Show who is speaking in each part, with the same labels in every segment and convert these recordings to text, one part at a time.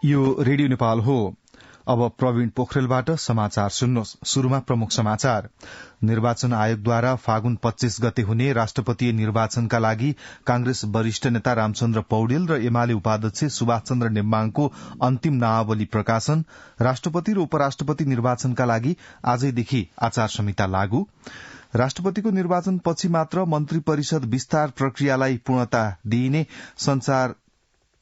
Speaker 1: यो रेडियो नेपाल हो। अब प्रवीण पोखरेलबाट समाचार सुन्नुहोस्। शुरूमा प्रमुख समाचार। निर्वाचन आयोगद्वारा फागुन 25 गते हुने राष्ट्रपतीय निर्वाचनका लागि कांग्रेस वरिष्ठ नेता रामचन्द्र पौडेल र एमाले उपाध्यक्ष सुभाष चन्द्र नेम्बाङको अन्तिम नामावली प्रकाशन। राष्ट्रपति र उपराष्ट्रपति निर्वाचनका लागि आजैदेखि आचार संहिता लागू। राष्ट्रपतिको निर्वाचनपछि मात्र मन्त्री परिषद विस्तार प्रक्रियालाई पूर्णता दिइने संचार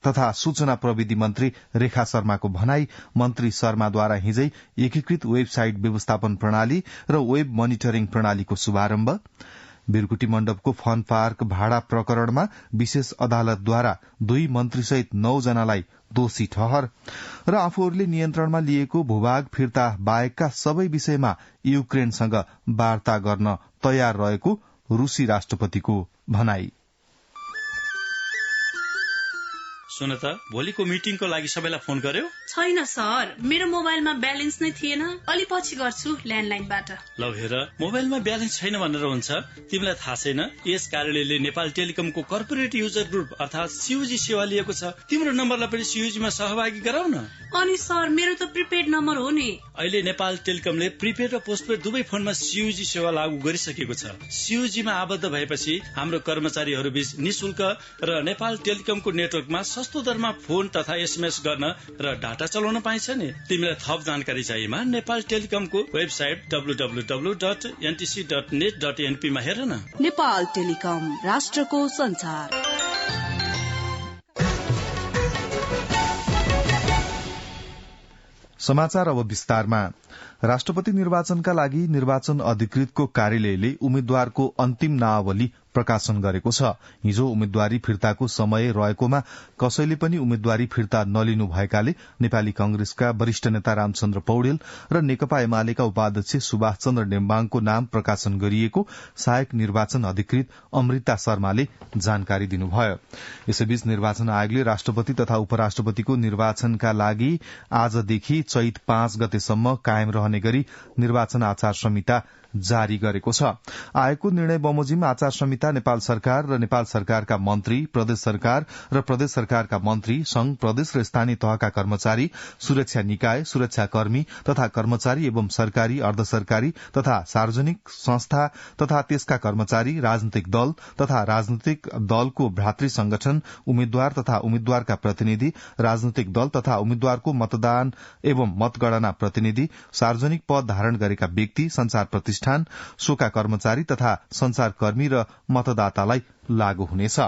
Speaker 1: तथा सूचना प्रविधि मन्त्री रेखा शर्माको भनाई। मन्त्री शर्माद्वारा हिजै एकीकृत वेबसाइट व्यवस्थापन प्रणाली र वेब मोनिटरिङ प्रणालीको शुभारम्भ। बिरकुटी मण्डपको फन पार्क भाडा प्रकरणमा विशेष अदालतद्वारा 2 मन्त्रीसहित 9 जनालाई दोषी ठहर र आफूहरूले नियन्त्रणमा लिएको भूभाग फिर्ता बाहेकका सबै विषयमा युक्रेनसँग वार्ता गर्न तयार रहेको रूसी राष्ट्रपतिको भनाई।
Speaker 2: सुन त, भोलिको मिटिङको लागि सबैलाई फोन गर्यो?
Speaker 3: छैन सर, मेरो मोबाइलमा ब्यालेन्स नै थिएन। अलि पछि गर्छु ल्यान्डलाइनबाट।
Speaker 2: ल हेर, मोबाइलमा ब्यालेन्स छैन भनेर हुन्छ? तिमीलाई थाहा छैन यस कार्यालयले नेपाल टेलिकमको कर्पोरेट युजर ग्रुप अर्थात सीयूजी सेवा लिएको छ। तिम्रो नम्बरलाई पनि सीयूजीमा सहभागी गराउ न।
Speaker 3: अनि सर, मेरो त प्रिपेड नम्बर हो नि।
Speaker 2: अहिले नेपाल टेलिकमले प्रिपेड र पोस्टपेड दुवै फोनमा सीयूजी सेवा लागू गरिसकेको छ। सीयूजीमा आबद्ध भएपछि हाम्रो कर्मचारीहरू बीच निशुल्क र नेपाल टेलिकमको नेटवर्कमा सस्तो दरमा फोन तथा एसएमएस गर्न र डाटा चलाउन पाइन्छ नि। तिमीलाई थप जानकारी चाहिएमा नेपाल टेलिकमको वेबसाइट www.ntc.net.np मा हेर न।
Speaker 4: नेपाल टेलिकम, राष्ट्रको संचार।
Speaker 1: समाचार अब विस्तारमा। राष्ट्रपति निर्वाचनका लागि निर्वाचन अधिकृतको कार्यालयले उम्मेद्वारको अन्तिम नामावली प्रकाशन गरेको छ। हिजो उम्मेद्वारी फिर्ताको समय रहेकोमा कसैले पनि उम्मेद्वारी फिर्ता नलिनु भएकाले नेपाली कांग्रेसका वरिष्ठ नेता रामचन्द्र पौडेल र नेकपा एमालेका उपाध्यक्ष सुभाष चन्द्र नेम्बाङको नाम प्रकाशन गरिएको सहायक निर्वाचन अधिकृत अमृता शर्माले जानकारी दिनुभयो। यसैबीच निर्वाचन आयोगले राष्ट्रपति तथा उपराष्ट्रपतिको निर्वाचनका लागि आजदेखि चैत 5 गतेसम्म कायम रहने गरी निर्वाचन आचार संहिता जारी गरेको छ। आयोगको निर्णय बमोजिम आचार संहिता नेपाल सरकार र नेपाल सरकारका मन्त्री, प्रदेश सरकार र प्रदेश सरकारका मन्त्री, संघ, प्रदेश र स्थानीय तहका कर्मचारी, सुरक्षा निकाय, सुरक्षाकर्मी तथा कर्मचारी एवं सरकारी, अर्ध सरकारी तथा सार्वजनिक संस्था तथा त्यसका कर्मचारी, राजनैतिक दल तथा राजनैतिक दलको भ्रातृ संगठन, उम्मेद्वार तथा उम्मेद्वारका प्रतिनिधि, राजनैतिक दल तथा उम्मेद्वारको मतदान एवं मतगणना प्रतिनिधि, सार्वजनिक पद धारण गरेका व्यक्ति, संचार प्रतिष्ठान, सोका कर्मचारी तथा संचारकर्मी र मतदातालाई लागू हुनेछ।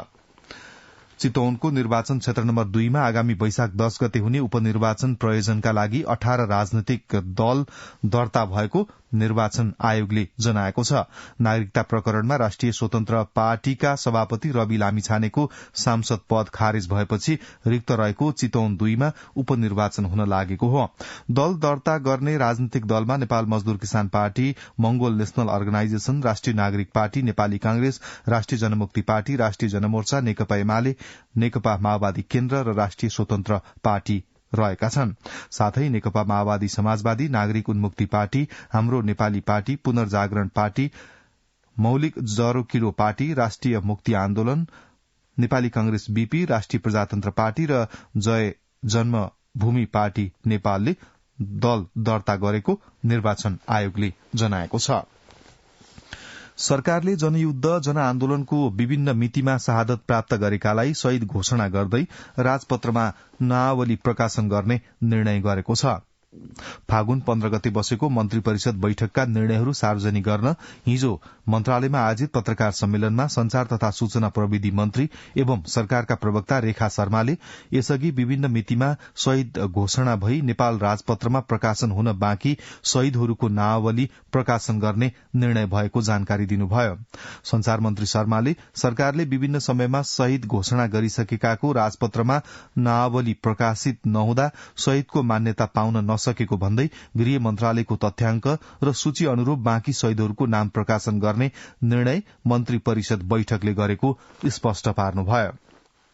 Speaker 1: चितवनको निर्वाचन क्षेत्र नम्बर 2 मा आगामी वैशाख 10 गते हुने उपनिर्वाचन प्रयोजनका लागि 18 राजनैतिक दल दर्ता भएको निर्वाचन आयोगले जनाएको छ। नागरिकता प्रकरणमा राष्ट्रिय स्वतन्त्र पार्टीका सभापति रवि लामिछानेको सांसद पद खारेज भएपछि रिक्त रहेको चितवन 2 मा उपनिर्वाचन हुन लागेको हो। दल दर्ता गर्ने राजनीतिक दलमा नेपाल मजदूर किसान पार्टी, मंगोल नेशनल अर्गनाइजेशन, राष्ट्रिय नागरिक पार्टी, नेपाली कांग्रेस, राष्ट्रिय जनमुक्ति पार्टी, राष्ट्रिय जनमोर्चा, नेकपा एमाले, नेकपा माओवादी केन्द्र र राष्ट्रिय स्वतन्त्र पार्टी रहेका छन्। साथै नेकपा माओवादी समाजवादी, नागरिक उन्मुक्ति पार्टी, हाम्रो नेपाली पार्टी, पुनर्जागरण पार्टी, मौलिक जरोकिरो पार्टी, राष्ट्रिय मुक्ति आन्दोलन, नेपाली कांग्रेस बीपी, राष्ट्रिय प्रजातन्त्र पार्टी र जय जन्मभूमि पार्टी नेपालले दल दर्ता गरेको निर्वाचन आयोगले जनाएको छ। सरकारले जनयुद्ध जनआन्दोलनको विभिन्न मितिमा शहादत प्राप्त गरेकालाई शहीद घोषणा गर्दै राजपत्रमा नामावली प्रकाशन गर्ने निर्णय गरेको छ। फागुन 15 गते बसेको मन्त्री परिषद बैठकका निर्णयहरू सार्वजनिक गर्न हिजो मन्त्रालयमा आयोजित पत्रकार सम्मेलनमा संचार तथा सूचना प्रविधि मन्त्री एवं सरकारका प्रवक्ता रेखा शर्माले यसअघि विभिन्न मितिमा शहीद घोषणा भई नेपाल राजपत्रमा प्रकाशन हुन बाँकी शहीदहरूको नामावली प्रकाशन गर्ने निर्णय भएको जानकारी दिनुभयो। संचार मन्त्री शर्माले सरकारले विभिन्न समयमा शहीद घोषणा गरिसकेकाको राजपत्रमा नामावली प्रकाशित नहुँदा शहीदको मान्यता पाउन सकेको भन्दै गृह मन्त्रालयको तथ्याङ्क र सूची अनुरूप बाँकी शहीदहरूको नाम प्रकाशन गर्ने निर्णय मन्त्री परिषद बैठकले गरेको स्पष्ट पार्नुभयो।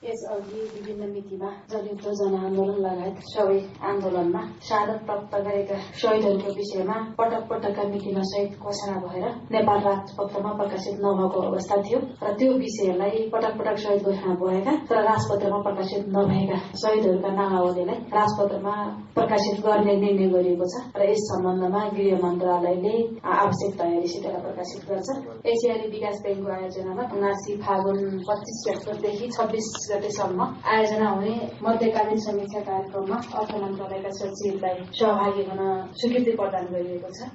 Speaker 5: यसअघि विभिन्न मितिमा जनयुद्ध जनआन्दोलन लगायत सबै आन्दोलनमा शहादत प्राप्त गरेका शहीदहरूको विषयमा पटक पटकका मितिमा सहित घोषणा भएर नेपाल राजपत्रमा प्रकाशित नभएको अवस्था थियो र त्यो विषयलाई पटक पटक शहीद घोषणा भएका तर राजपत्रमा प्रकाशित नभएका शहीदहरूका नामावलीलाई राजपत्रमा प्रकाशित गर्ने निर्णय गरिएको छ र यस सम्बन्धमा गृह मन्त्रालयले आवश्यक तयारीसित प्रकाशित गर्छ। एसियाली विकास ब्याङ्कको आयोजनामा 79 फागुन 25 गतेदेखि 26 गतेसम्म आयोजना हुने मध्यकालीन समीक्षा कार्यक्रममा अर्थ मन्त्रालयका सचिवलाई सहभागी हुन स्वीकृति प्रदान गरिएको छ।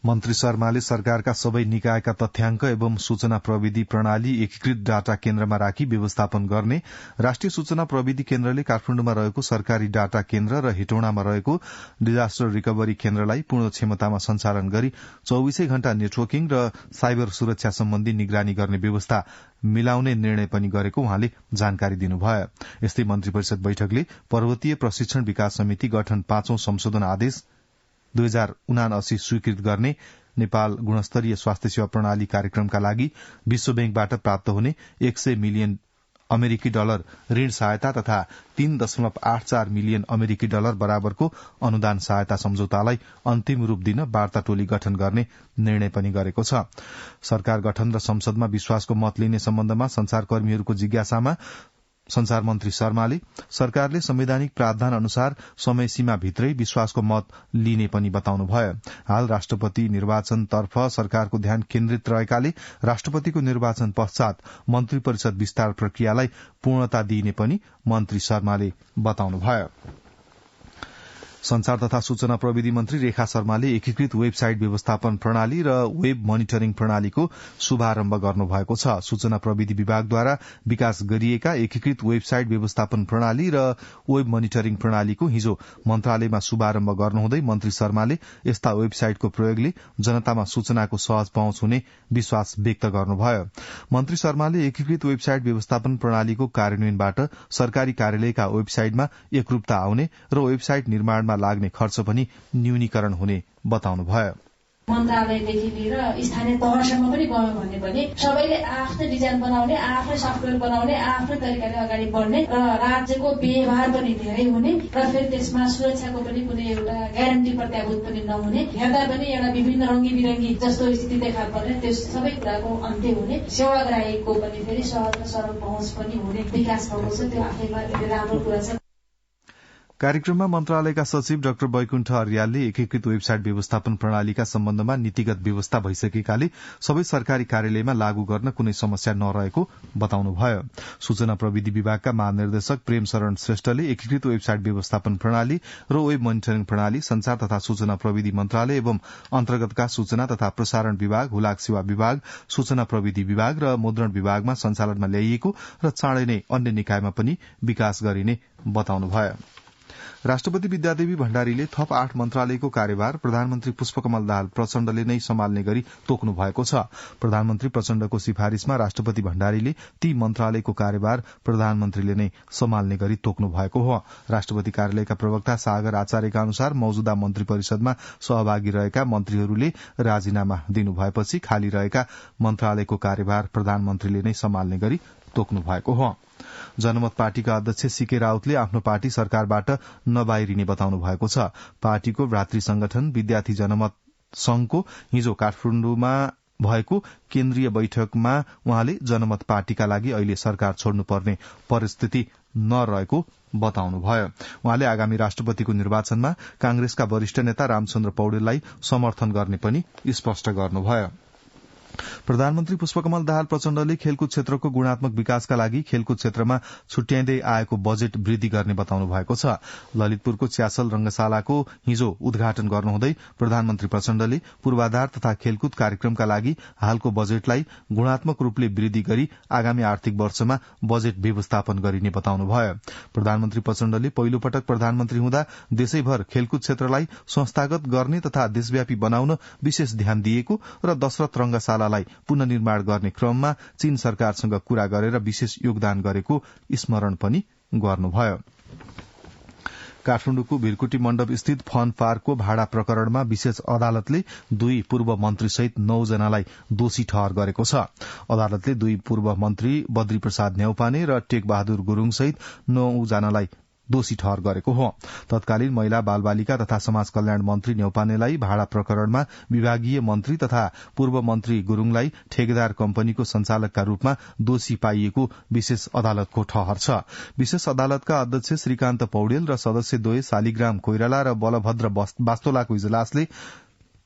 Speaker 1: मन्त्री शर्माले सरकारका सबै निकायका तथ्याङ्क एवं सूचना प्रविधि प्रणाली एकीकृत डाटा केन्द्रमा राखी व्यवस्थापन गर्ने, राष्ट्रिय सूचना प्रविधि केन्द्रले काठमाडौँमा रहेको सरकारी डाटा केन्द्र र हेटौडामा रहेको डिजास्टर रिकभरी केन्द्रलाई पूर्ण क्षमतामा सञ्चालन गरी 24 घण्टा नेटवर्किङ र साइबर सुरक्षा सम्बन्धी निगरानी गर्ने व्यवस्था मिलाउने निर्णय पनि गरेको उहाँले जानकारी दिनुभयो। यस्तै मन्त्री परिषद बैठकले पर्वतीय प्रशिक्षण विकास समिति गठन 5औं संशोधन आदेश 2079 स्वीकृत गर्ने, नेपाल गुणस्तरीय स्वास्थ्य सेवा प्रणाली कार्यक्रमका लागि विश्व बैंकबाट प्राप्त हुने 100 मिलियन अमेरिकी डलर ऋण सहायता तथा 3.84 मिलियन अमेरिकी डलर बराबरको अनुदान सहायता सम्झौतालाई अन्तिम रूप दिन वार्ता टोली गठन गर्ने निर्णय पनि गरेको छ। सरकार गठन र संसदमा विश्वासको मत लिने सम्बन्धमा संचारकर्मीहरूको जिज्ञासामा संचार मन्त्री शर्माले सरकारले संवैधानिक प्रावधान अनुसार समय सीमा भित्रै विश्वासको मत लिने पनि बताउनुभयो। हाल राष्ट्रपति निर्वाचनतर्फ सरकारको ध्यान केन्द्रित रहेकाले राष्ट्रपतिको निर्वाचन पश्चात मन्त्री परिषद विस्तार प्रक्रियालाई पूर्णता दिइने पनि मन्त्री शर्माले बताउनुभयो। संचार तथा सूचना प्रविधि मन्त्री रेखा शर्माले एकीकृत वेबसाइट व्यवस्थापन प्रणाली र वेब मोनिटरिङ प्रणालीको शुभारम्भ गर्नुभएको छ। सूचना प्रविधि विभागद्वारा विकास गरिएका एकीकृत वेबसाइट व्यवस्थापन प्रणाली र वेब मोनिटरिङ प्रणालीको हिजो मन्त्रालयमा शुभारम्भ गर्नुहुँदै मन्त्री शर्माले यस्ता वेबसाइटको प्रयोगले जनतामा सूचनाको सहज पहुँच हुने विश्वास व्यक्त गर्नुभयो। मन्त्री शर्माले एकीकृत वेबसाइट व्यवस्थापन प्रणालीको कार्यान्वयनबाट सरकारी कार्यालयका वेबसाइटमा एकरूपता आउने र वेबसाइट निर्माणमा लाग्ने खर्च पनि न्यूनीकरण हुने बताउनुभयो।
Speaker 5: मन्त्रालयदेखि लिएर स्थानीय तहसम्म पनि गयो भने पनि सबैले आफ्नै डिजाइन बनाउने, आफ्नै सफ्टवेयर बनाउने, आफ्नै तरिकाले अगाडि बढ्ने र राज्यको व्यवहार पनि धेरै हुने र फेरि त्यसमा सुरक्षाको पनि कुनै एउटा ग्यारेन्टी प्रत्याभूत पनि नहुने, हेर्दा पनि एउटा विभिन्न रङ्गी बिरङ्गी जस्तो स्थिति देखा पर्ने, त्यो सबै कुराको अन्त्य हुने, सेवाग्राहीको पनि फेरि सहज र सरल पहुँच पनि हुने विकास भएको छ। त्यो आफैमा राम्रो कुरा छ।
Speaker 1: कार्यक्रममा मन्त्रालयका सचिव डाक्टर वैकुण्ठ अर्यालले एकीकृत वेबसाइट व्यवस्थापन प्रणालीका सम्बन्धमा नीतिगत व्यवस्था भइसकेकाले सबै सरकारी कार्यालयमा लागू गर्न कुनै समस्या नरहेको बताउनुभयो। सूचना प्रविधि विभागका महानिर्देशक प्रेम शरण श्रेष्ठले एकीकृत वेबसाइट व्यवस्थापन प्रणाली र वेब मोनिटरिङ प्रणाली संचार तथा सूचना प्रविधि मन्त्रालय एवं अन्तर्गतका सूचना तथा प्रसारण विभाग, हुलाक सेवा विभाग, सूचना प्रविधि विभाग र मुद्रण विभागमा सञ्चालनमा ल्याइएको र चाँडै नै अन्य निकायमा पनि विकास गरिने बताउनुभयो। राष्ट्रपति विद्यादेवी भण्डारीले थप 8 मन्त्रालयको कार्यभार प्रधानमन्त्री पुष्पकमल दाहाल प्रचण्डले नै सम्हाल्ने गरी तोक्नु भएको छ। प्रधानमन्त्री प्रचण्डको सिफारिशमा राष्ट्रपति भण्डारीले ती मन्त्रालयको कार्यभार प्रधानमन्त्रीले नै सम्हाल्ने गरी तोक्नु भएको हो। राष्ट्रपति कार्यालयका प्रवक्ता सागर आचार्यका अनुसार मौजूदा मन्त्री परिषदमा सहभागी रहेका मन्त्रीहरूले राजीनामा दिनुभएपछि खाली रहेका मन्त्रालयको कार्यभार प्रधानमन्त्रीले नै सम्हाल्ने गरी तोक्नु भएको हो। जनमत पार्टीका अध्यक्ष सीके राउतले आफ्नो पार्टी सरकारबाट नबाहिरिने बताउनु भएको छ। पार्टीको भ्रातृ संगठन विद्यार्थी जनमत संघको हिजो काठमाडौँमा भएको केन्द्रीय बैठकमा उहाँले जनमत पार्टीका लागि अहिले सरकार छोड्नुपर्ने परिस्थिति नरहेको बताउनुभयो। उहाँले आगामी राष्ट्रपतिको निर्वाचनमा कांग्रेसका वरिष्ठ नेता रामचन्द्र पौडेललाई समर्थन गर्ने पनि स्पष्ट गर्नुभयो। प्रधानमन्त्री पुष्पकमल दाहाल प्रचण्डले खेलकुद क्षेत्रको गुणात्मक विकासका लागि खेलकुद क्षेत्रमा छुट्याइँदै आएको बजेट वृद्धि गर्ने बताउनु भएको छ। ललितपुरको च्यासल रंगशालाको हिजो उद्घाटन गर्नुहुँदै प्रधानमन्त्री प्रचण्डले पूर्वाधार तथा खेलकुद कार्यक्रमका लागि हालको बजेटलाई गुणात्मक रूपले वृद्धि गरी आगामी आर्थिक वर्षमा बजेट व्यवस्थापन गरिने बताउनुभयो। प्रधानमन्त्री प्रचण्डले पहिलो पटक प्रधानमन्त्री हुँदा देशैभर खेलकुद क्षेत्रलाई संस्थागत गर्ने तथा देशव्यापी बनाउन विशेष ध्यान दिएको र दशरथ रंगशाला पुनर्निर्माण गर्ने क्रममा चीन सरकारसँग कुरा गरेर विशेष योगदान गरेको स्मरण पनि गर्नुभयो। काठमाडौँको भिरकुटी मण्डप स्थित फन पार्कको भाडा प्रकरणमा विशेष अदालतले 2 पूर्व मन्त्री सहित 9 जनालाई दोषी ठहर गरेको छ। अदालतले 2 पूर्व मन्त्री बद्री प्रसाद न्यौपाने र टेक बहादुर गुरूङ सहित 9 जनालाई दोषी ठहर गरेको हो। तत्कालीन महिला बालबालिका तथा समाज कल्याण मन्त्री न्यौपानेलाई भाडा प्रकरणमा विभागीय मन्त्री तथा पूर्व मन्त्री गुरूङलाई ठेकेदार कम्पनीको संचालकका रूपमा दोषी पाइएको विशेष अदालतको ठहर छ। विशेष अदालतका अध्यक्ष श्रीकान्त पौडेल र सदस्यद्वय शालिग्राम कोइराला र बलभद्र बास्तोलाको इजलासले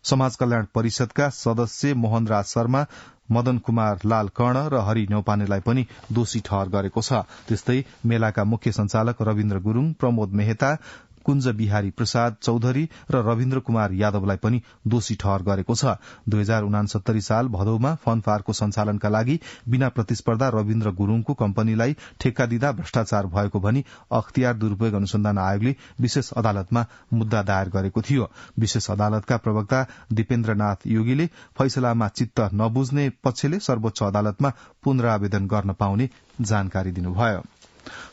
Speaker 1: समाज कल्याण परिषदका सदस्य मोहनराज शर्मा, मदन कुमार लाल कर्ण र हरि न्यौपानेलाई पनि दोषी ठहर गरेको छ। त्यस्तै मेलाका मुख्य संचालक रविन्द्र गुरूङ, प्रमोद मेहता, कुञ्ज बिहारी प्रसाद चौधरी र रविन्द्र कुमार यादवलाई पनि दोषी ठहर गरेको छ। 2069 साल भदौमा फन पार्कको सञ्चालनका लागि बिना प्रतिस्पर्धा रविन्द्र गुरूङको कम्पनीलाई ठेक्का दिँदा भ्रष्टाचार भएको भनी अख्तियार दुरूपयोग अनुसन्धान आयोगले विशेष अदालतमा मुद्दा दायर गरेको थियो। विशेष अदालतका प्रवक्ता दिपेन्द्रनाथ योगीले फैसलामा चित्त नबुझ्ने पक्षले सर्वोच्च अदालतमा पुनरावेदन गर्न पाउने जानकारी दिनुभयो।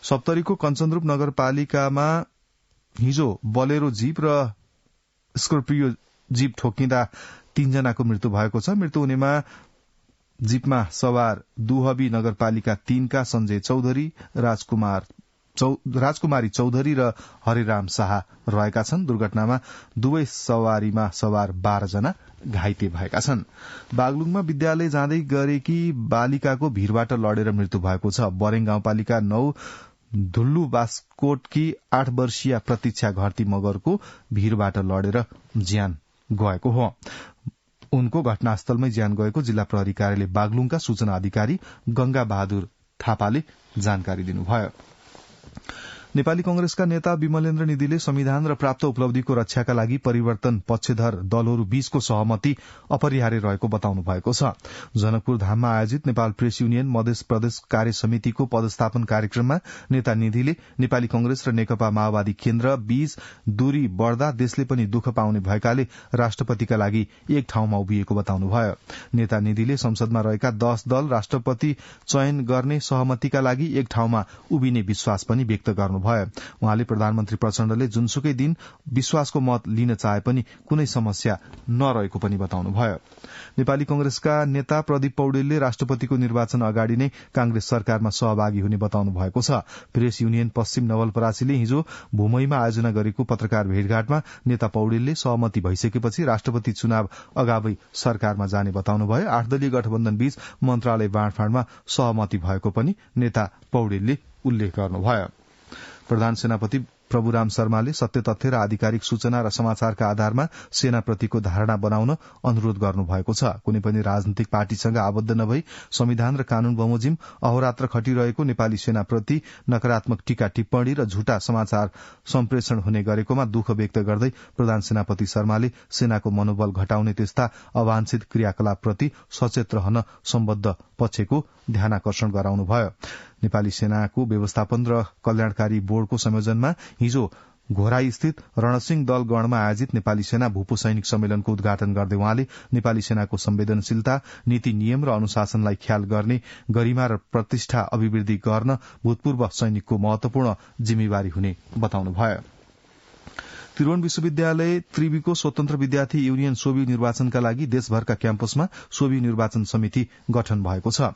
Speaker 1: सप्तरीको कञ्चनरूप नगरपालिकामा हिजो बलेरो जीप र स्कर्पियो जीप ठोकिँदा 3 जनाको मृत्यु भएको छ। मृत्यु हुनेमा जीपमा सवार दुहबी नगरपालिका 3 का संजय चौधरी, राजकुमारी चौधरी र हरिराम शाह रहेका छन्। दुर्घटनामा दुवै सवारीमा सवार 12 जना घाइते भएका छन्। बागलुङमा विद्यालय जाँदै गरेकी बालिकाको भीरबाट लडेर मृत्यु भएको छ। बरेङ गाउँपालिका 9 धुल्लु बास्कोटकी 8 वर्षीय प्रतीक्षा घरती मगरको भीरबाट लडेर ज्यान गएको हो। उनको घटनास्थलमै ज्यान गएको जिल्ला प्रहरी कार्यालय बागलुङका सूचना अधिकारी गंगा बहादुर थापाले जानकारी दिनुभयो। नेपाली कंग्रेसका नेता विमलेन्द्र निधिले संविधान र प्राप्त उपलब्धिको रक्षाका लागि परिवर्तन पक्षधर दलहरू बीचको सहमति अपरिहार्य रहेको बताउनु भएको छ। जनकपुर धाममा आयोजित नेपाल प्रेस युनियन मध्य प्रदेश कार्य समितिको पदस्थापन कार्यक्रममा नेता निधिले नेपाली कंग्रेस र नेकपा माओवादी केन्द्र बीच दूरी बढ़दा देशले पनि दुःख पाउने भएकाले राष्ट्रपतिका लागि एक ठाउँमा उभिएको बताउनुभयो। नेता निधिले संसदमा रहेका 10 दल राष्ट्रपति चयन गर्ने सहमतिका लागि एक ठाउँमा उभिने विश्वास पनि व्यक्त गर्नु उहाँले प्रधानमन्त्री प्रचण्डले जुनसुकै दिन विश्वासको मत लिन चाहे पनि कुनै समस्या नरहेको पनि बताउनुभयो। नेपाली कंग्रेसका नेता प्रदीप पौडेलले राष्ट्रपतिको निर्वाचन अगाडि नै कांग्रेस सरकारमा सहभागी हुने बताउनु भएको छ। प्रेस युनियन पश्चिम नवलपरासीले हिजो भूमैमा आयोजना गरेको पत्रकार भेटघाटमा नेता पौडेलले सहमति भइसकेपछि राष्ट्रपति चुनाव अगावै सरकारमा जाने बताउनुभयो। 8 दलीय गठबन्धन बीच मन्त्रालय बाँडफाँडमा सहमति भएको पनि नेता पौडेलले उल्लेख गर्नुभयो। प्रधान सेनापति प्रभुराम शर्माले सत्य तथ्य र आधिकारिक सूचना र समाचारका आधारमा सेनाप्रतिको धारणा बनाउन अनुरोध गर्नुभएको छ। कुनै पनि राजनीतिक पार्टीसँग आबद्ध नभई संविधान र कानून बमोजिम अहोरात्र खटिरहेको नेपाली सेनाप्रति नकारात्मक टीका टिप्पणी र झूटा समाचार सम्प्रेषण हुने गरेकोमा दुःख व्यक्त गर्दै प्रधान सेनापति शर्माले सेनाको मनोबल घटाउने त्यस्ता अवांछित क्रियाकलापप्रति सचेत रहन सम्बद्ध पक्षको ध्यानाकर्षण गराउनुभयो। नेपाली सेनाको व्यवस्थापन र कल्याणकारी बोर्डको संयोजनमा हिजो घोराई स्थित रणसिंह दल गणमा आयोजित नेपाली सेना भूपू सैनिक सम्मेलनको उद्घाटन गर्दै उहाँले नेपाली सेनाको संवेदनशीलता, नीति नियम र अनुशासनलाई ख्याल गर्ने, गरिमा र प्रतिष्ठा अभिवृद्धि गर्न भूतपूर्व सैनिकको महत्वपूर्ण जिम्मेवारी हुने बताउनुभयो। त्रिभुवन विश्वविद्यालय त्रिवीको स्वतन्त्र विद्यार्थी युनियन सोभी निर्वाचनका लागि देशभरका क्याम्पसमा सोभी निर्वाचन समिति गठन भएको छ।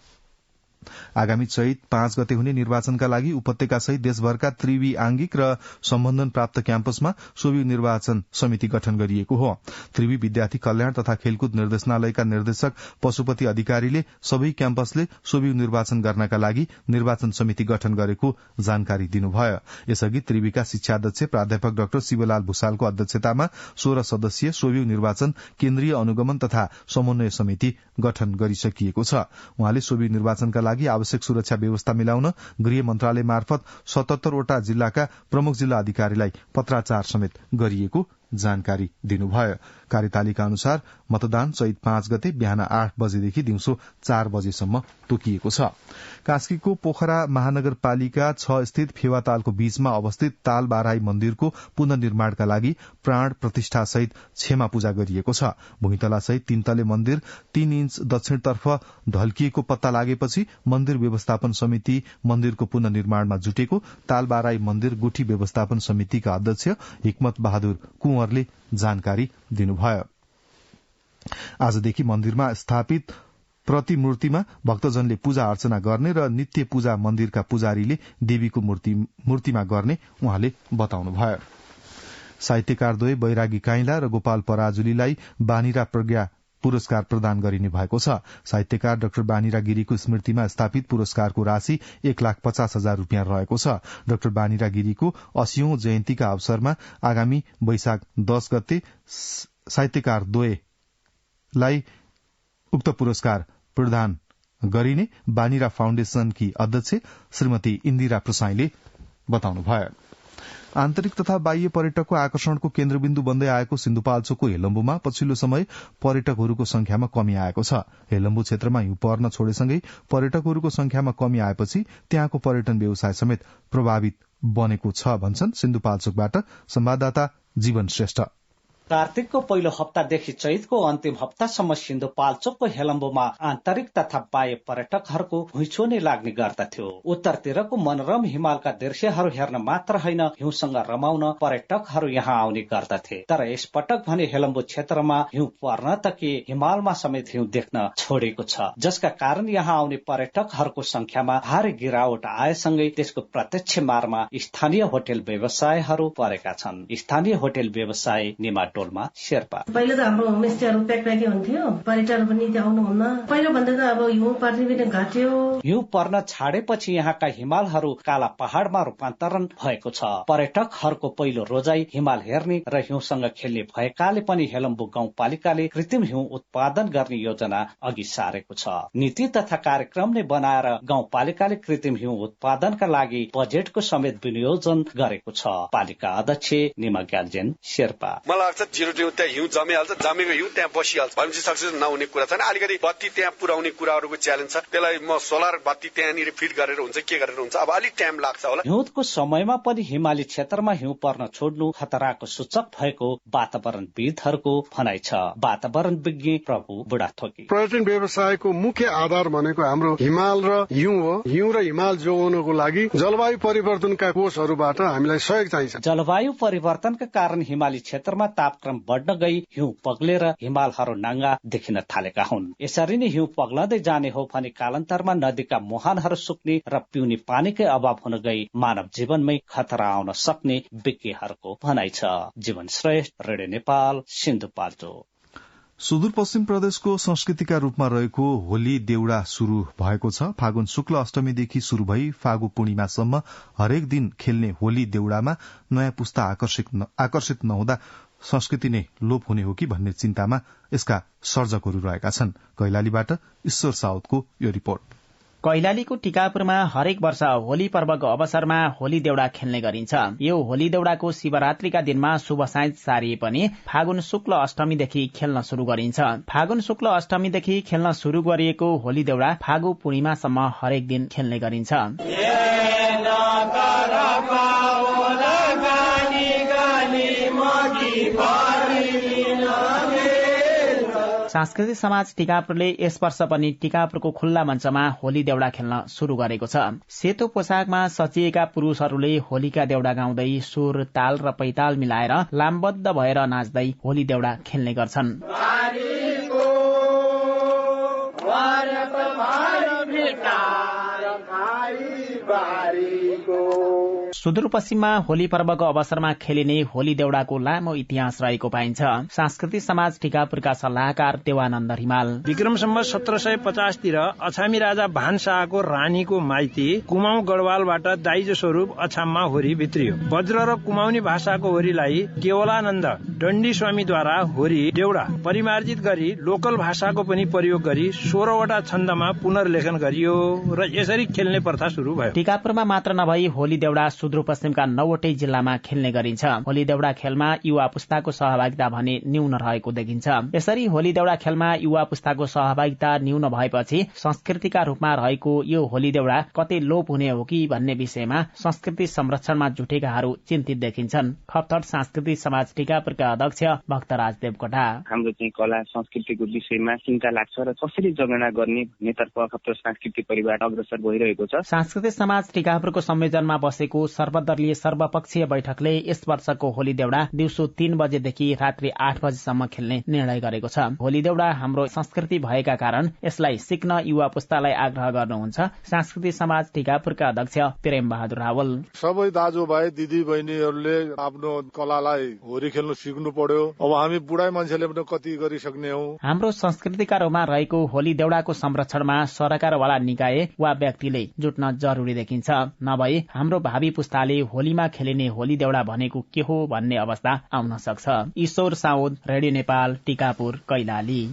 Speaker 1: आगामी चैत 5 गते हुने निर्वाचनका लागि उपत्यका सहित देशभरका त्रिवी आंगिक र सम्बन्धन प्राप्त क्याम्पसमा सोभी निर्वाचन समिति गठन गरिएको हो। त्रिवी विद्यार्थी कल्याण तथा खेलकुद निर्देशनालयका निर्देशक पशुपति अधिकारीले सबै क्याम्पसले सोभी निर्वाचन गर्नका लागि निर्वाचन समिति गठन गरेको जानकारी दिनुभयो। यसअघि त्रिवीका शिक्षाध्यक्ष प्राध्यापक डाक्टर शिवलाल भूषालको अध्यक्षतामा 16 सदस्यीय सोभी निर्वाचन केन्द्रीय अनुगमन तथा समन्वय समिति गठन गरिसकिएको छ। उहाँले सोभी निर्वाचनका लागि आवश्यक सुरक्षा व्यवस्था मिलाउन गृह मन्त्रालय मार्फत 77 वटा जिल्लाका प्रमुख जिल्ला अधिकारीलाई पत्राचार समेत गरिएको जानकारी दिनुभयो। कार्यतालिका अनुसार मतदान चैत 5 गते बिहान 8 बजेदेखि दिउँसो 4 बजेसम्म तोकिएको छ। कास्कीको पोखरा महानगरपालिका 6 स्थित फेवातालको बीचमा अवस्थित तालबाराई मन्दिरको पुनर्निर्माणका लागि प्राण प्रतिष्ठा सहित क्षमा पूजा गरिएको छ। भुइँतला सहित 3 तले मन्दिर 3 इंच दक्षिणतर्फ ढल्किएको पत्ता लागेपछि मन्दिर व्यवस्थापन समिति मन्दिरको पुनर्निर्माणमा जुटेको तालबाराई मन्दिर गुठी व्यवस्थापन समितिका अध्यक्ष हिक्मत बहादुर कुंवरले जानकारी दिनुभयो। आजदेखि मन्दिरमा स्थापित प्रतिमूर्तिमा भक्तजनले पूजा अर्चना गर्ने र नित्य पूजा मन्दिरका पुजारीले देवीको मूर्तिमा गर्ने उहाँले बताउनुभयो। साहित्यकारद्वय बैरागी काइला र गोपाल पराजुलीलाई बानिरा प्रज्ञा पुरस्कार प्रदान गरिने भएको छ। साहित्यकार डाक्टर बानिरा गिरीको स्मृतिमा स्थापित पुरस्कारको राशि 1,50,000 रूपियाँ रहेको छ। डाक्टर बानिरा गिरीको 80औं जयन्तीका अवसरमा आगामी वैशाख 10 गते साहित्यकारद्वयलाई उक्त पुरस्कार प्रदान गरिने बानिरा फाउन्डेशनकी अध्यक्ष श्रीमती इन्दिरा प्रसाईले बताउनुभयो। आन्तरिक तथा बाह्य पर्यटकको आकर्षणको केन्द्रबिन्दु बन्दै आएको सिन्धुपाल्चोकको हेलम्बुमा पछिल्लो समय पर्यटकहरूको संख्यामा कमी आएको छ। हेलम्बु क्षेत्रमा हिउँ पर्न छोडेसँगै पर्यटकहरूको संख्यामा कमी आएपछि त्यहाँको पर्यटन व्यवसाय समेत प्रभावित बनेको छ भन्छन् सिन्धुपाल्चोकबाट संवाददाता जीवन श्रेष्ठ।
Speaker 6: कार्तिकको पहिलो हप्तादेखि चैतको अन्तिम हप्तासम्म सिन्धुपाल्चोकको हेलम्बुमा आन्तरिक तथा बाह्य पर्यटकहरूको घुइँचो नै लाग्ने गर्दथ्यो। उत्तरतिरको मनोरम हिमालका दृश्यहरू हेर्न मात्र होइन, हिउँसँग रमाउन पर्यटकहरू यहाँ आउने गर्दथे। तर यसपटक भने हेलम्बु क्षेत्रमा हिउँ पर्न त के हिमालमा समेत हिउँ देख्न छोडेको छ, जसका कारण यहाँ आउने पर्यटकहरूको संख्यामा भारी गिरावट आएसँगै त्यसको प्रत्यक्ष मारमा स्थानीय होटल व्यवसायहरू परेका छन्। स्थानीय होटल व्यवसाय निमा शेर्पा
Speaker 7: पहिले त हाम्रो होमस्टेहरू प्याक हुन्थ्यो, पर्यटकहरू पनि त्यहाँ आउनुहुन्न। पहिलो भन्दा त अब हिउँ पर्ने पनि घट्यो।
Speaker 6: हिउँ पर्न छाडेपछि यहाँका हिमालहरू काला पहाड़मा रूपान्तरण भएको छ। पर्यटकहरूको पहिलो रोजाई हिमाल हेर्ने र हिउँसँग खेल्ने भएकाले पनि हेलम्बु गाउँपालिकाले कृत्रिम हिउँ उत्पादन गर्ने योजना अघि सारेको छ। नीति तथा कार्यक्रम नै बनाएर गाउँपालिकाले कृत्रिम हिउँ उत्पादनका लागि बजेटको समेत विनियोजन गरेको छ। पालिका अध्यक्ष निमा ग्याल्जेन शेर्पा
Speaker 8: जिरो ड्यू त्यहाँ हिउँ जमिहाल्छ, जमेको हिउँ त्यहाँ बसिहाल्छ भनेपछि सक्सेस नहुने कुरा छैन। अलिकति बत्ती त्यहाँ पुर्याउने कुराहरूको च्यालेन्ज छ। त्यसलाई म सोलर बत्ती त्यहाँनिर फिट गरेर हुन्छ के गरेर हुन्छ, अब अलिक टाइम लाग्छ होला।
Speaker 6: हिउँदको समयमा पनि हिमाली क्षेत्रमा हिउँ पर्न छोड्नु खतराको सूचक भएको वातावरणविदहरूको भनाइ छ। वातावरण विज्ञ प्रभु बुढाथोकी
Speaker 9: पर्यटन व्यवसायको मुख्य आधार भनेको हाम्रो हिमाल र हिउँ हो। हिउँ र हिमाल जोगाउनको लागि जलवायु परिवर्तनका कोषहरूबाट हामीलाई सहयोग चाहिन्छ।
Speaker 6: जलवायु परिवर्तनका कारण हिमाली क्षेत्रमा तापक्रम बढ्न गई हिउँ पग्लेर हिमालहरू नाङ्गा देखिन थालेका हुन्। यसरी नै हिउँ पग्लदै जाने हो भने कालान्तरमा नदीका मुहानहरू सुक्ने र पिउने पानीकै अभाव हुन गई मानव जीवनमै खतरा आउन सक्ने विज्ञहरूको भनाइ छ। जीवन श्रेष्ठ, रेडियो नेपाल, सिन्धुपाल्चोक।
Speaker 1: सुदूरपश्चिम प्रदेशको संस्कृतिका रूपमा रहेको होली देउडा शुरू भएको छ। फागुन शुक्ल अष्टमीदेखि शुरू भई फागु पूर्णिमासम्म हरेक दिन खेल्ने होली देउडामा नयाँ पुस्ता आकर्षित नहुँदा संस्कृति नै लोप हुने हो कि भन्ने चिन्तामा यसका सर्जकहरू रहेका छन्। कैलालीबाट ईश्वर साउदको यो रिपोर्ट।
Speaker 10: कैलालीको टिकापुरमा हरेक वर्ष होली पर्वको अवसरमा होली देउडा खेल्ने गरिन्छ। यो होली देउडाको शिवरात्रिका दिनमा शुभ साँझ सारिए पनि फागुन शुक्ल अष्टमीदेखि खेल्न शुरू गरिन्छ। फागुन शुक्ल अष्टमीदेखि खेल्न शुरू गरिएको होली देउडा फागु पूर्णिमासम्म हरेक दिन खेल्ने गरिन्छ। सांस्कृतिक समाज टिकापुरले यस वर्ष पनि टिकापुरको खुल्ला मञ्चमा होली देउडा खेल्न शुरू गरेको छ। सेतो पोसाकमा सजिएका पुरूषहरूले होलीका देउडा गाउँदै सुर, ताल र पैताल मिलाएर लामबद्ध भएर नाच्दै होली देउडा खेल्ने गर्छन्। सुदूरपश्चिममा होली पर्वको अवसरमा खेलिने होली देउडाको लामो इतिहास रहेको पाइन्छ। सांस्कृतिक समाज टिकापुरका सल्लाहकार देवानन्द हिमाल
Speaker 11: विक्रमसम्म 1750 तिर अछामी राजा भान्साको रानीको माइती कुमाउ गढवालबाट दाइजो स्वरूप अछाममा होरी भित्रियो। बज्र र कुमाउनी भाषाको होरीलाई केवलानन्द डन्डी स्वामीद्वारा होरी देउडा परिमार्जित गरी लोकल भाषाको पनि प्रयोग गरी 16वटा छन्दमा पुनर्लेखन गरियो र यसरी खेल्ने प्रथा सुरु भयो।
Speaker 10: टिकापुरमा मात्र नभई होली देउडा सुदूरपश्चिमका 9वटै जिल्लामा खेल्ने गरिन्छ। होली देउडा खेलमा युवा पुस्ताको सहभागिता भने न्यून रहेको देखिन्छ। यसरी होली देउडा खेलमा युवा पुस्ताको सहभागिता न्यून भएपछि संस्कृतिका रूपमा रहेको यो होली देउडा कतै लोप हुने हो कि भन्ने विषयमा संस्कृति संरक्षणमा जुटेकाहरू चिन्तित देखिन्छन्। खप्तड सांस्कृतिक समाज टिकापुरका अध्यक्ष भक्तराज देवकोटा
Speaker 12: हाम्रो चाहिँ कला संस्कृतिको विषयमा चिन्ता लाग्छ र कसरी जगेर्ना गर्ने भन्नेतर्फ खप्तड सांस्कृतिक परिवार अग्रसर भइरहेको छ।
Speaker 10: सांस्कृतिक समाज टिकापुरको संयोजनमा बसेको सर्वदलीय सर्वपक्षीय बैठकले यस वर्षको होली देउडा दिउँसो 3 बजेदेखि रात्रि 8 बजेसम्म खेल्ने निर्णय गरेको छ। होली देउडा हाम्रो संस्कृति भएका कारण यसलाई सिक्न युवा पुस्तालाई आग्रह गर्नुहुन्छ सांस्कृतिक समाज टिकापुरका अध्यक्ष प्रेम बहादुर रावल।
Speaker 13: सबै दाजुभाइ दिदी बहिनीहरूले आफ्नो कलालाई होली खेल्नु सिक्नु पर्यो। अब हामी बुढाई मान्छेले पनि कति गरिसक्ने हौ।
Speaker 10: हाम्रो संस्कृतिका रूपमा रहेको होली देउडाको संरक्षणमा सरकारवाला निकाय वा व्यक्तिले जुट्न जरुरी देखिन्छ। नभए हाम्रो भावी पुस्ताले होलीमा खेलिने होली देउडा भनेको के हो भन्ने अवस्था आउन सक्छ। ईश्वर साउद, रेडियो नेपाल, टिकापुर, कैलाली।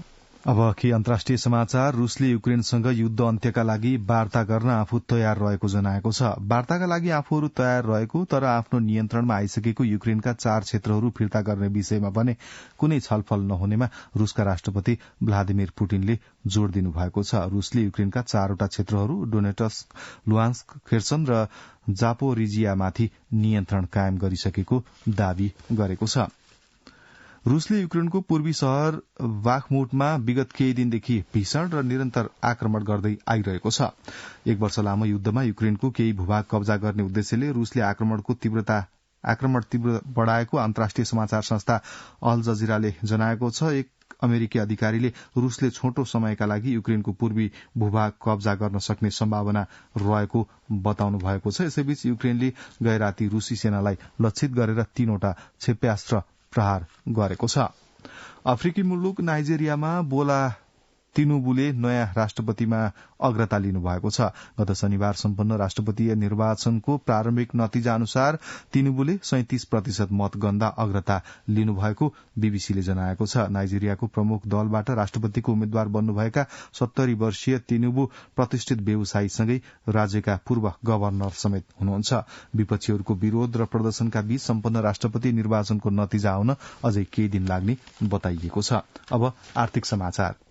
Speaker 1: अब के अन्तर्राष्ट्रिय समाचार। रूसले युक्रेनसँग युद्ध अन्त्यका लागि वार्ता गर्न आफू तयार रहेको जनाएको छ। वार्ताका लागि आफूहरू तयार रहेको तर आफ्नो नियन्त्रणमा आइसकेको युक्रेनका 4 क्षेत्रहरू फिर्ता गर्ने विषयमा भने कुनै छलफल नहुनेमा रूसका राष्ट्रपति भ्लादिमिर पुटिनले जोड़ दिनु भएको छ। रूसले युक्रेनका 4वटा क्षेत्रहरू डोनेट्स्क, लुहान्स्क, खेर्सन र जापोरिजियामाथि नियन्त्रण कायम गरिसकेको दावी गरेको छ। रूसले युक्रेनको पूर्वी शहर बाखमुटमा विगत केही दिनदेखि भीषण र निरन्तर आक्रमण गर्दै आइरहेको छ। 1 वर्ष लामो युद्धमा युक्रेनको केही भूभाग कब्जा गर्ने उद्देश्यले रूसले आक्रमण तीव्र बढ़ाएको अन्तर्राष्ट्रिय समाचार संस्था अल जजिराले जनाएको छ। एक अमेरिकी अधिकारीले रूसले छोटो समयका लागि युक्रेनको पूर्वी भूभाग कब्जा गर्न सक्ने सम्भावना रहेको बताउनु भएको छ। यसैबीच युक्रेनले गए राति रूसी सेनालाई लक्षित गरेर 3वटा क्षेप्यास्त्र प्रहार गरेको छ। अफ्रिकी मुलुक नाइजेरियामा बोला तिनुबुले नयाँ राष्ट्रपतिमा अग्रता लिनु भएको छ। गत शनिबार सम्पन्न राष्ट्रपतीय निर्वाचनको प्रारम्भिक नतिजा अनुसार तिनुबुले 37% मतगन्दा अग्रता लिनुभएको बीबीसीले जनाएको छ। नाइजेरियाको प्रमुख दलबाट राष्ट्रपतिको उम्मेद्वार बन्नुभएका 70 वर्षीय तिनुबु प्रतिष्ठित व्यवसायीसँगै राज्यका पूर्व गवर्नर समेत हुनुहुन्छ। विपक्षीहरूको विरोध र प्रदर्शनका बीच सम्पन्न राष्ट्रपति निर्वाचनको नतिजा आउन अझै केही दिन लाग्ने बताइएको छ। अब आर्थिक समाचार।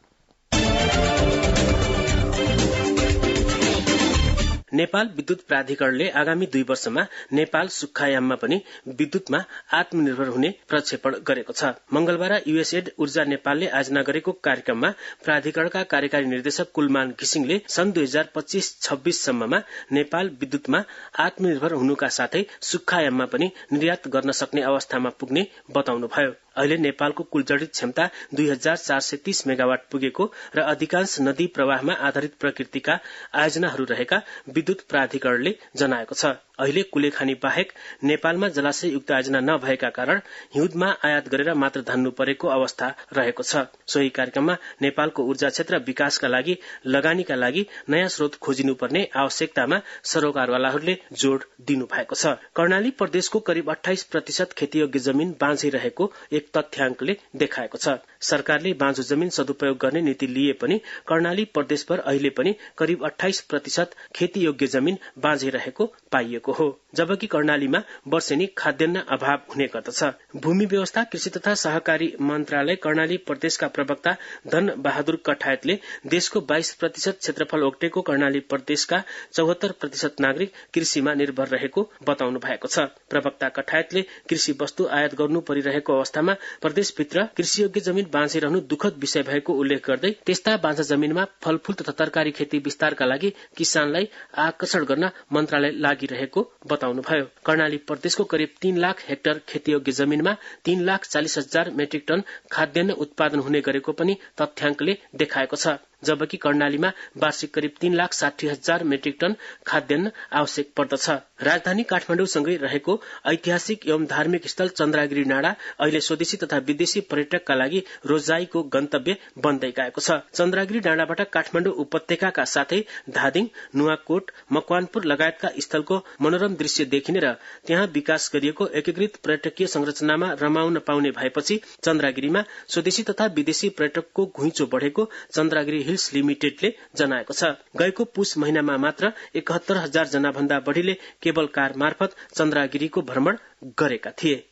Speaker 14: नेपाल विद्युत प्राधिकरणले आगामी 2 वर्षमा नेपाल सुक्खायाममा पनि विद्युतमा आत्मनिर्भर हुने प्रक्षेपण गरेको छ। मंगलबार युएसएड ऊर्जा नेपालले आयोजना गरेको कार्यक्रममा प्राधिकरणका कार्यकारी निर्देशक कुलमान घिसिङले सन् 2025-26 सम्ममा नेपाल विद्युतमा आत्मनिर्भर हुनुका साथै सुक्खायाममा पनि निर्यात गर्न सक्ने अवस्थामा पुग्ने बताउनुभयो। अहिले नेपालको कुल जडित क्षमता 2430 मेगावाट पुगेको र अधिकांश नदी प्रवाहमा आधारित प्रकृतिका आयोजनाहरू रहेका विद्युत प्राधिकरणले जनाएको छ। अहिले कुलेखानी बाहेक नेपालमा जलाशययुक्त आयोजना नभएका कारण हिउँदमा आयात गरेर मात्र धान्नु परेको अवस्था रहेको छ। सोही कार्यक्रममा नेपालको ऊर्जा क्षेत्र विकासका लागि लगानीका लागि नयाँ स्रोत खोजिनुपर्ने आवश्यकतामा सरोकारवालाहरूले जोड़ दिनु भएको छ। कर्णाली प्रदेशको करिब 28% खेतीयोग्य जमिन बाँझै रहेको एक तथ्याङ्कले देखाएको छ। सरकारले बाँझो जमिन सदुपयोग गर्ने नीति लिए पनि कर्णाली प्रदेशभर अहिले पनि करिब 28% खेतीयोग्य जमिन बाँझै रहेको पाइएको हो। जबकि कर्णालीमा वर्षेनी खाद्यान्न अभाव हुने गर्दछ। भूमि व्यवस्था, कृषि तथा सहकारी मन्त्रालय कर्णाली प्रदेशका प्रवक्ता धन बहादुर कठायतले देशको 22% क्षेत्रफल ओगटेको कर्णाली प्रदेशका 74% नागरिक कृषिमा निर्भर रहेको बताउनु भएको छ। प्रवक्ता कठायतले कृषि वस्तु आयात गर्नु परिरहेको अवस्थामा प्रदेशभित्र कृषियोग्य जमिन बाँझै रहनु दुःखद विषय भएको उल्लेख गर्दै त्यस्ता बाँझा जमिनमा फलफूल तथा तरकारी खेती विस्तारका लागि किसानलाई आकर्षण गर्न मन्त्रालय लागिरहेको बताउनुभयो। कर्णाली प्रदेशको करिब 3 लाख हेक्टर खेतीयोग्य जमिनमा 3,40,000 मेट्रिक टन खाद्यान्न उत्पादन हुने गरेको पनि तथ्याङ्कले देखाएको छ। जबकि कर्णालीमा वार्षिक करिब 3,60,000 मेट्रिक टन खाद्यान्न आवश्यक पर्दछ। राजधानी काठमाडौँसँगै रहेको ऐतिहासिक एवं धार्मिक स्थल चन्द्रागिरी डाँडा अहिले स्वदेशी तथा विदेशी पर्यटकका लागि रोजगारीको गन्तव्य बन्दै गएको छ। चन्द्रागिरी डाँडाबाट काठमाडौँ उपत्यकाका साथै धादिङ, नुवाकोट, मकवानपुर लगायतका स्थलको मनोरम दृश्य देखिने र त्यहाँ विकास गरिएको एकीकृत पर्यटकीय संरचनामा रमाउन पाउने भएपछि चन्द्रागिरीमा स्वदेशी तथा विदेशी पर्यटकको घुइँचो बढ़ेको चन्द्रागिरी हिल्स लिमिटेडले जनाएको छ। गएको पुस महिनामा मात्र 71,000 जना भन्दा बढ़ीले केबल कार मार्फत चन्द्रागिरीको भ्रमण गरेका थिए।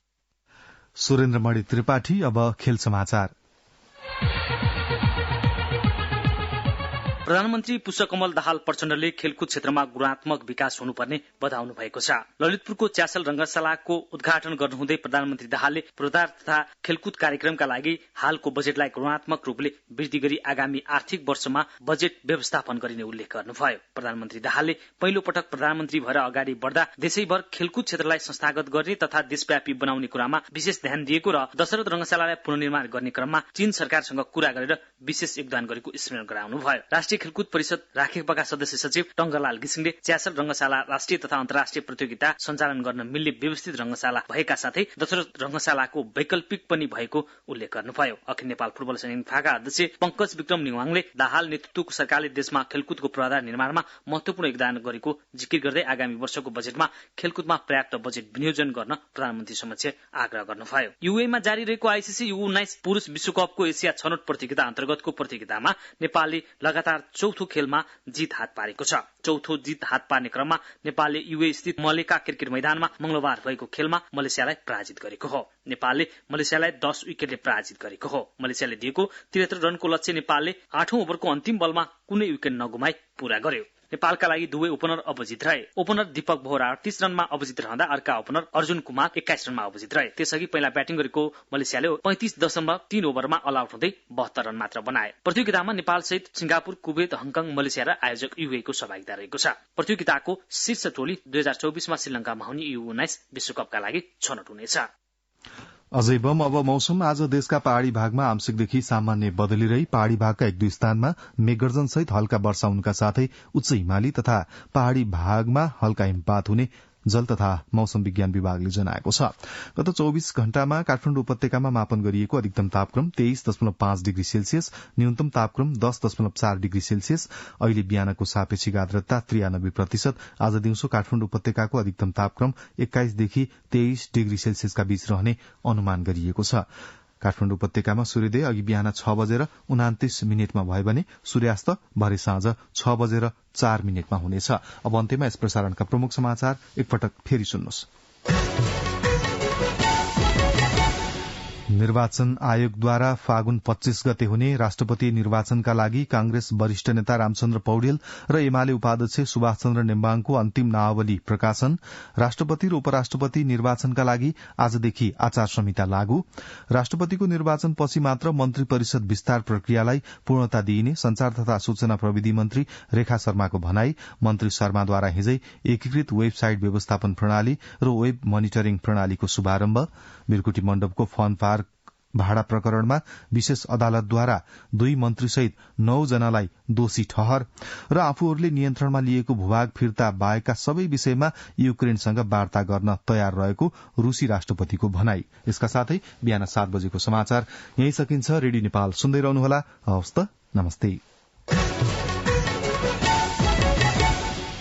Speaker 1: सुरेन्द्रमणि त्रिपाठी। अब खेल समाचार।
Speaker 15: प्रधानमन्त्री पुष्पकमल दाहाल प्रचण्डले खेलकुद क्षेत्रमा गुणात्मक विकास हुनुपर्ने बताउनु भएको छ। ललितपुरको च्यासल रंगशालाको उद्घाटन गर्नुहुँदै प्रधानमन्त्री दाहालले पूर्वाधार तथा खेलकुद कार्यक्रमका लागि हालको बजेटलाई गुणात्मक रूपले वृद्धि गरी आगामी आर्थिक वर्षमा बजेट व्यवस्थापन गरिने उल्लेख गर्नुभयो। प्रधानमन्त्री दाहालले पहिलो पटक प्रधानमन्त्री भएर अगाडि बढ्दा देशैभर खेलकुद क्षेत्रलाई संस्थागत गर्ने तथा देशव्यापी बनाउने कुरामा विशेष ध्यान दिएको र दशरथ रंगशालालाई पुनर्निर्माण गर्ने क्रममा चीन सरकारसँग कुरा गरेर विशेष योगदान गरेको स्मरण गराउनुभयो। राष्ट्रिय खेलकुद परिषद राखेपाका सदस्य सचिव टंगलाल घिसिङले च्यासल रंगशाला राष्ट्रिय तथा अन्तर्राष्ट्रिय प्रतियोगिता सञ्चालन गर्न मिल्ने व्यवस्थित रंगशाला भएका साथै दशरथ रंगशालाको वैकल्पिक पनि भएको उल्लेख गर्नुभयो। अखिल नेपाल फुटबल संघका अध्यक्ष पंकज विक्रम निवाङले दाहाल नेतृत्वको सरकारले देशमा खेलकुदको पूर्वाधार निर्माणमा महत्वपूर्ण योगदान गरेको जिकिर गर्दै आगामी वर्षको बजेटमा खेलकुदमा पर्याप्त बजेट विनियोजन गर्न प्रधानमन्त्री समक्ष आग्रह गर्नुभयो। युएमा जारी रहेको आईसीसी U19 पुरुष विश्वकपको एसिया छनौट प्रतियोगिता अन्तर्गतको प्रतियोगितामा नेपालले लगातार चौथो खेलमा जित हात पारेको छ। चौथो जित हात पार्ने क्रममा नेपालले युए स्थित मलेका क्रिकेट मैदानमा मंगलबार भएको खेलमा मलेसियालाई पराजित गरेको हो। नेपालले मलेसियालाई 10 विकेटले पराजित गरेको हो। मलेसियाले दिएको 73 रनको लक्ष्य नेपालले 8औं ओभरको अन्तिम बलमा कुनै विकेट नगुमाई पूरा गर्यो। नेपालका लागि दुवै ओपनर अपोजिट रहे। ओपनर दीपक बोहरा 38 रनमा अपोजिट रहँदा अर्का ओपनर अर्जुन कुमार 21 रनमा अपोजिट रहे। त्यसअघि पहिला ब्याटिङ गरेको मलेसियाले 35.3 ओभरमा अल आउट हुँदै 72 रन मात्र बनाए। प्रतियोगितामा नेपाल सहित सिंगापुर, कुवेत, हङकङ, मलेसिया र आयोजक युए को सहभागिता रहेको छ। प्रतियोगिताको शीर्ष टोली 2024 मा श्रीलंकामा हुने U19 विश्वकपका लागि छनौट हुनेछ।
Speaker 1: अझै बम। अब मौसम। आज देशका पहाड़ी भागमा आंशिकदेखि सामान्य बदली रही पहाड़ी भागका 1-2 स्थानमा मेघगर्जन सहित हल्का वर्षा हुनका साथै उच्च हिमाली तथा पहाड़ी भागमा हल्का हिमपात हुने जल तथा मौसम विज्ञान विभागले जनाएको छ। गत 24 घण्टामा काठमाडौँ उपत्यकामा मापन गरिएको अधिकतम तापक्रम 23.5 डिग्री सेल्सियस, न्यूनतम तापक्रम 10.4 डिग्री सेल्सियस। अहिले बिहानको सापेक्षिक आर्द्रता 93%। आज दिउँसो काठमाडौँ उपत्यकाको अधिकतम तापक्रम 21 देखि 23 डिग्री सेल्सियसका बीच रहने अनुमान गरिएको छ। काठमाडौँ उपत्यकामा सूर्योदय अघि बिहान 6:29 भयो भने सूर्यास्त भरे साँझ 6:04 हुनेछ। अब अन्त्यमा यस प्रसारणका प्रमुख समाचार एकपटक फेरि सुन्नुहोस्। निर्वाचन आयोगद्वारा फागुन 25 गते हुने राष्ट्रपति निर्वाचनका लागि कांग्रेस वरिष्ठ नेता रामचन्द्र पौडेल र एमाले उपाध्यक्ष सुभाष चन्द्र नेम्बाङको अन्तिम नावली प्रकाशन। राष्ट्रपति र उपराष्ट्रपति निर्वाचनका लागि आजदेखि आचार संहिता लागू। राष्ट्रपतिको निर्वाचनपछि मात्र मन्त्री परिषद विस्तार प्रक्रियालाई पूर्णता दिइने संचार तथा सूचना प्रविधि मन्त्री रेखा शर्माको भनाई। मन्त्री शर्माद्वारा हिजै एकीकृत वेबसाइट व्यवस्थापन प्रणाली र वेब मोनिटरिङ प्रणालीको शुभारम्भ। बिरकुटी मण्डपको फन पार्क भाडा प्रकरणमा विशेष अदालतद्वारा 2 मन्त्रीसहित 9 जनालाई दोषी ठहर र आफूहरूले नियन्त्रणमा लिएको भूभाग फिर्ता बाहेकका सबै विषयमा युक्रेनसँग वार्ता गर्न तयार रहेको रूसी राष्ट्रपतिको भनाई। यसका साथै बिहान 7 बजेको समाचार यही सकिन्छ। रेडियो नेपाल सुन्दै रहनुहोला। हवस् त, नमस्ते।